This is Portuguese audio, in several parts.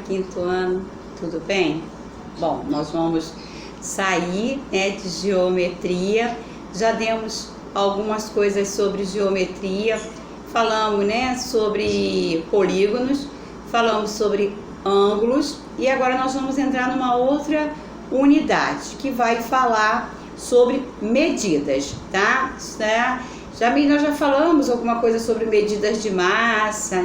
quinto ano, tudo bem? Bom, nós vamos sair, de geometria. Já demos algumas coisas sobre geometria, falamos, sobre polígonos, falamos sobre ângulos e agora nós vamos entrar numa outra unidade que vai falar sobre medidas, tá? Nós já falamos alguma coisa sobre medidas de massa,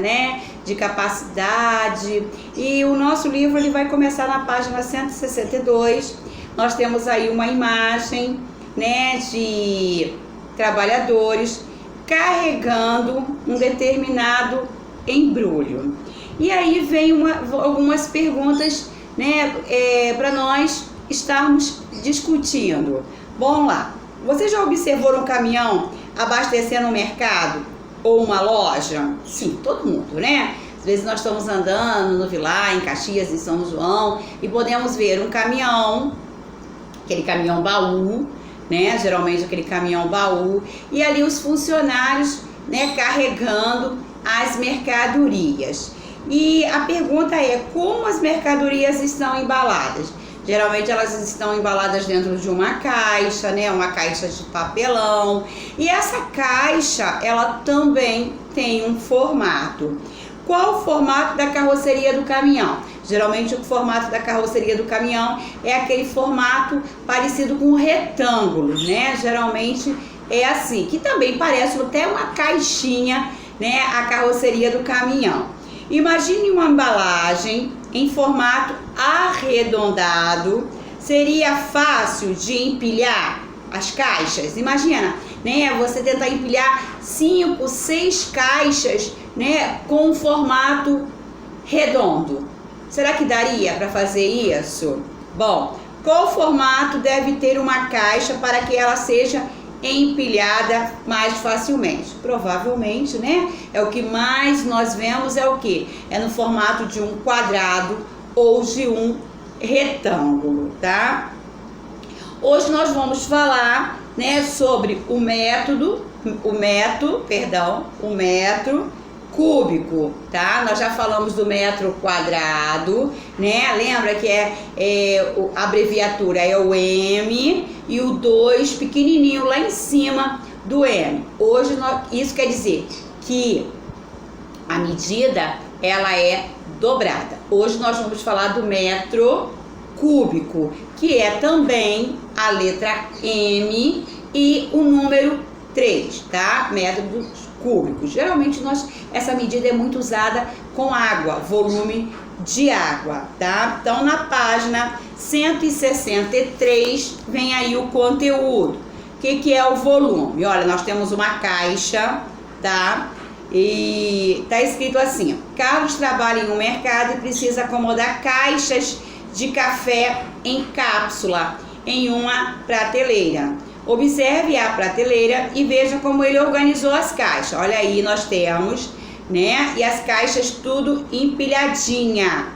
de capacidade, e o nosso livro ele vai começar na página 162. Nós temos aí uma imagem, de trabalhadores carregando um determinado embrulho. E aí vem algumas perguntas, para nós estarmos discutindo. Vamos lá. Você já observou um caminhão abastecendo um mercado ou uma loja? Sim, todo mundo, Às vezes nós estamos andando no Vilar, em Caxias, em São João, e podemos ver um caminhão, aquele caminhão baú, geralmente aquele caminhão baú, e ali os funcionários, carregando as mercadorias. E a pergunta é, como as mercadorias estão embaladas? Geralmente elas estão embaladas dentro de uma caixa, uma caixa de papelão. E essa caixa, ela também tem um formato. Qual o formato da carroceria do caminhão? Geralmente o formato da carroceria do caminhão é aquele formato parecido com um retângulo, Geralmente é assim, que também parece até uma caixinha, a carroceria do caminhão. Imagine uma embalagem em formato arredondado. Seria fácil de empilhar as caixas? Imagina, você tentar empilhar 5, 6 caixas, com um formato redondo. Será que daria para fazer isso? Bom, qual formato deve ter uma caixa para que ela seja empilhada mais facilmente? Provavelmente, é o que mais nós vemos, é o que? É no formato de um quadrado ou de um retângulo, tá? Hoje nós vamos falar, sobre o método cúbico, tá? Nós já falamos do metro quadrado, Lembra que a abreviatura é o M e o 2 pequenininho lá em cima do M. Hoje isso quer dizer que a medida ela é dobrada. Hoje nós vamos falar do metro cúbico, que é também a letra M e o número 3, tá? Métodos cúbicos. Geralmente essa medida é muito usada com água, volume de água, tá? Então na página 163 vem aí o conteúdo. O que é o volume? Olha, nós temos uma caixa, tá? E tá escrito assim, ó: Carlos trabalha em um mercado e precisa acomodar caixas de café em cápsula em uma prateleira. Observe a prateleira e veja como ele organizou as caixas. Olha aí, nós temos, e as caixas tudo empilhadinha.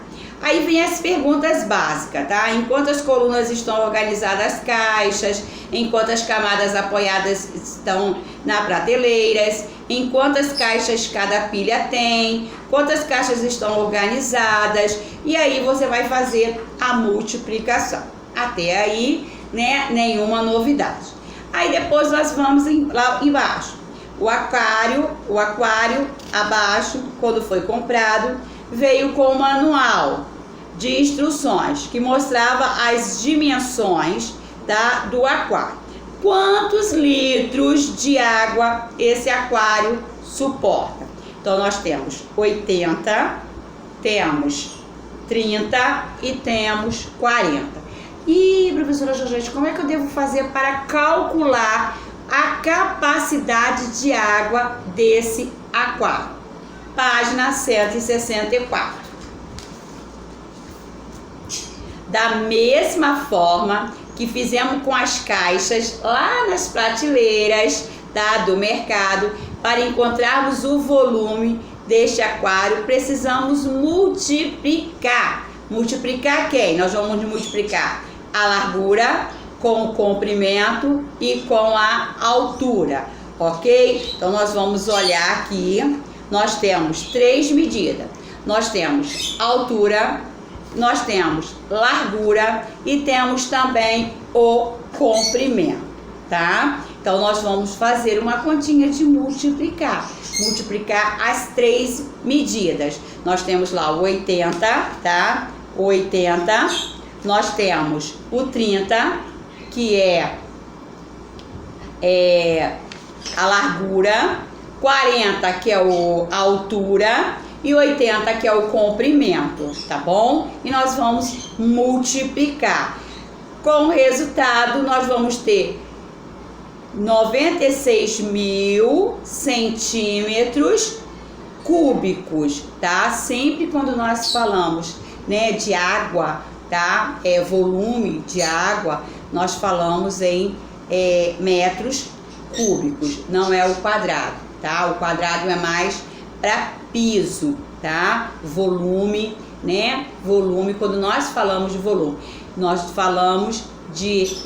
Aí vem as perguntas básicas, tá? Em quantas colunas estão organizadas as caixas? Em quantas camadas apoiadas estão nas prateleiras? Em quantas caixas cada pilha tem? Quantas caixas estão organizadas? E aí você vai fazer a multiplicação. Até aí, nenhuma novidade. Aí depois nós vamos lá embaixo. O aquário abaixo, quando foi comprado, veio com um manual de instruções que mostrava as dimensões, tá, do aquário. Quantos litros de água esse aquário suporta? Então nós temos 80, temos 30 e temos 40. E, professora Georgette, como é que eu devo fazer para calcular a capacidade de água desse aquário? Página 164. Da mesma forma que fizemos com as caixas lá nas prateleiras, do mercado, para encontrarmos o volume deste aquário, precisamos multiplicar. Multiplicar quem? Nós vamos multiplicar a largura com o comprimento e com a altura, ok? Então nós vamos olhar aqui, nós temos 3 medidas. Nós temos altura, nós temos largura e temos também o comprimento, tá? Então, nós vamos fazer uma continha de multiplicar. Multiplicar as 3 medidas. Nós temos lá o 80, tá? 80. Nós temos o 30, que é a largura. 40, que é a altura. E 80, que é o comprimento, tá bom? E nós vamos multiplicar. Com o resultado, nós vamos ter 96.000 centímetros cúbicos, tá? Sempre quando nós falamos, né, de água, tá? Volume de água, nós falamos em metros cúbicos, não é o quadrado, tá? O quadrado é mais para piso, tá? Volume, né? Volume, quando nós falamos de volume, nós falamos de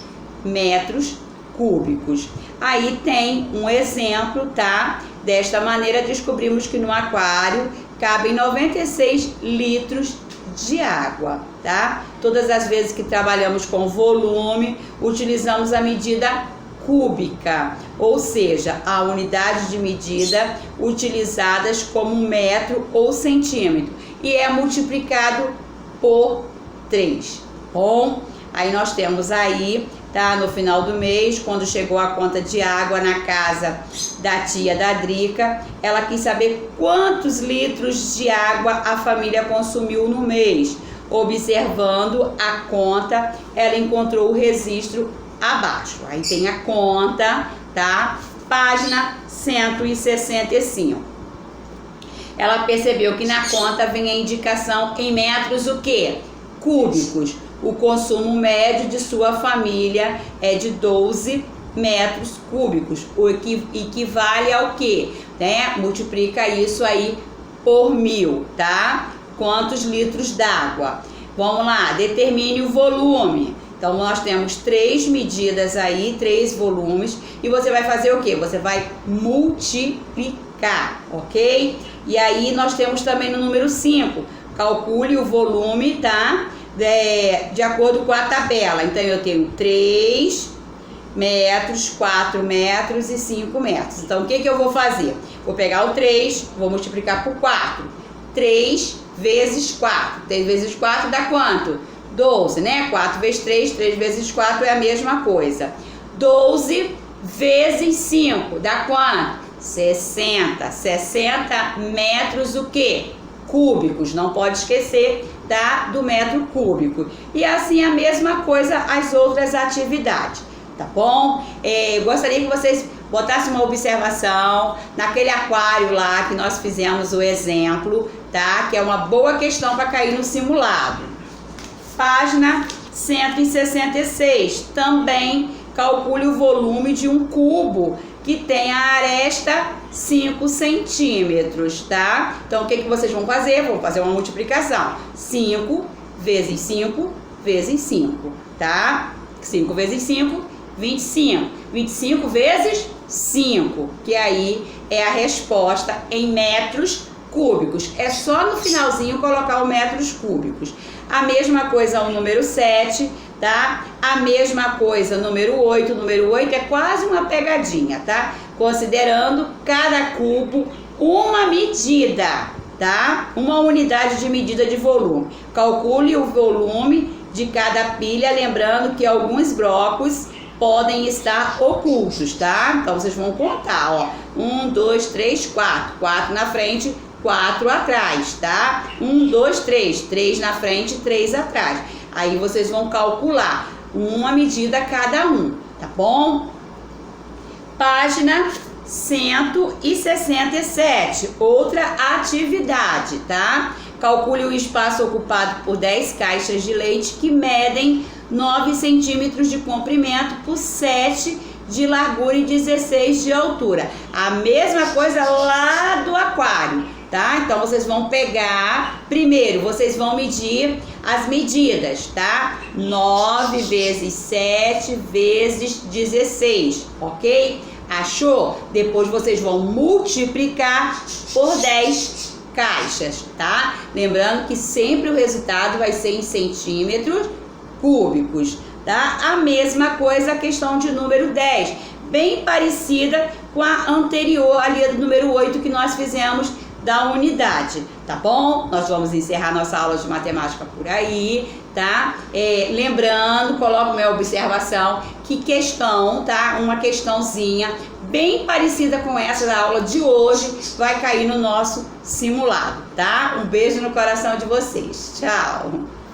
metros cúbicos. Aí tem um exemplo, tá? Desta maneira descobrimos que no aquário cabem 96 litros de água, tá? Todas as vezes que trabalhamos com volume, utilizamos a medida cúbica, ou seja, a unidade de medida utilizadas como metro ou centímetro, e é multiplicado por 3. Bom, aí nós temos aí, tá, no final do mês, quando chegou a conta de água na casa da tia da Drica, ela quis saber quantos litros de água a família consumiu no mês. Observando a conta, ela encontrou o registro abaixo. Aí tem a conta, tá? Página 165. Ela percebeu que na conta vem a indicação em metros o quê? Cúbicos. O consumo médio de sua família é de 12 metros cúbicos, o que equivale ao quê? Né? Multiplica isso aí por 1000, tá? Quantos litros d'água? Vamos lá, determine o volume. Então, nós temos 3 medidas aí, 3 volumes, e você vai fazer o quê? Você vai multiplicar, ok? E aí, nós temos também no número 5, calcule o volume, tá? De acordo com a tabela. Então, eu tenho 3 metros, 4 metros e 5 metros. Então, o que eu vou fazer? Vou pegar o 3, vou multiplicar por 4. 3 vezes 4. 3 vezes 4 dá quanto? 12, né? 4 vezes 3, 3 vezes 4 é a mesma coisa. 12 vezes 5 dá quanto? 60. 60 metros o quê? Cúbicos. Não pode esquecer do metro cúbico. E assim a mesma coisa as outras atividades, tá bom? Gostaria que vocês botassem uma observação naquele aquário lá que nós fizemos o exemplo, tá? Que é uma boa questão para cair no simulado. Página 166. Também calcule o volume de um cubo que tem a aresta 5 centímetros, tá? Então, o que vocês vão fazer? Vão fazer uma multiplicação. 5 vezes 5 vezes 5, tá? 5 vezes 5, 25. 25 vezes 5, que aí é a resposta em metros cúbicos. É só no finalzinho colocar o metros cúbicos. A mesma coisa o número 7, tá? A mesma coisa número 8. O número 8 é quase uma pegadinha, tá? Considerando cada cubo uma medida, tá? Uma unidade de medida de volume. Calcule o volume de cada pilha, lembrando que alguns blocos podem estar ocultos, tá? Então, vocês vão contar, ó. 1, 2, 3, 4. 4 na frente, 4 atrás, tá? 1, 2, 3. 3 na frente, 3 atrás. Aí vocês vão calcular uma medida cada um, tá bom? Página 167. Outra atividade, tá? Calcule o espaço ocupado por 10 caixas de leite que medem 9 centímetros de comprimento por 7 de largura e 16 de altura. A mesma coisa lá do aquário, tá? Então, vocês vão pegar, primeiro, vocês vão medir as medidas, tá? 9 vezes 7 vezes 16, ok? Achou? Depois vocês vão multiplicar por 10 caixas, tá? Lembrando que sempre o resultado vai ser em centímetros cúbicos, tá? A mesma coisa a questão de número 10, bem parecida com a anterior, ali do número 8 que nós fizemos da unidade, tá bom? Nós vamos encerrar nossa aula de matemática por aí, tá? Lembrando, coloco minha observação, que questão, tá? Uma questãozinha bem parecida com essa da aula de hoje vai cair no nosso simulado, tá? Um beijo no coração de vocês. Tchau!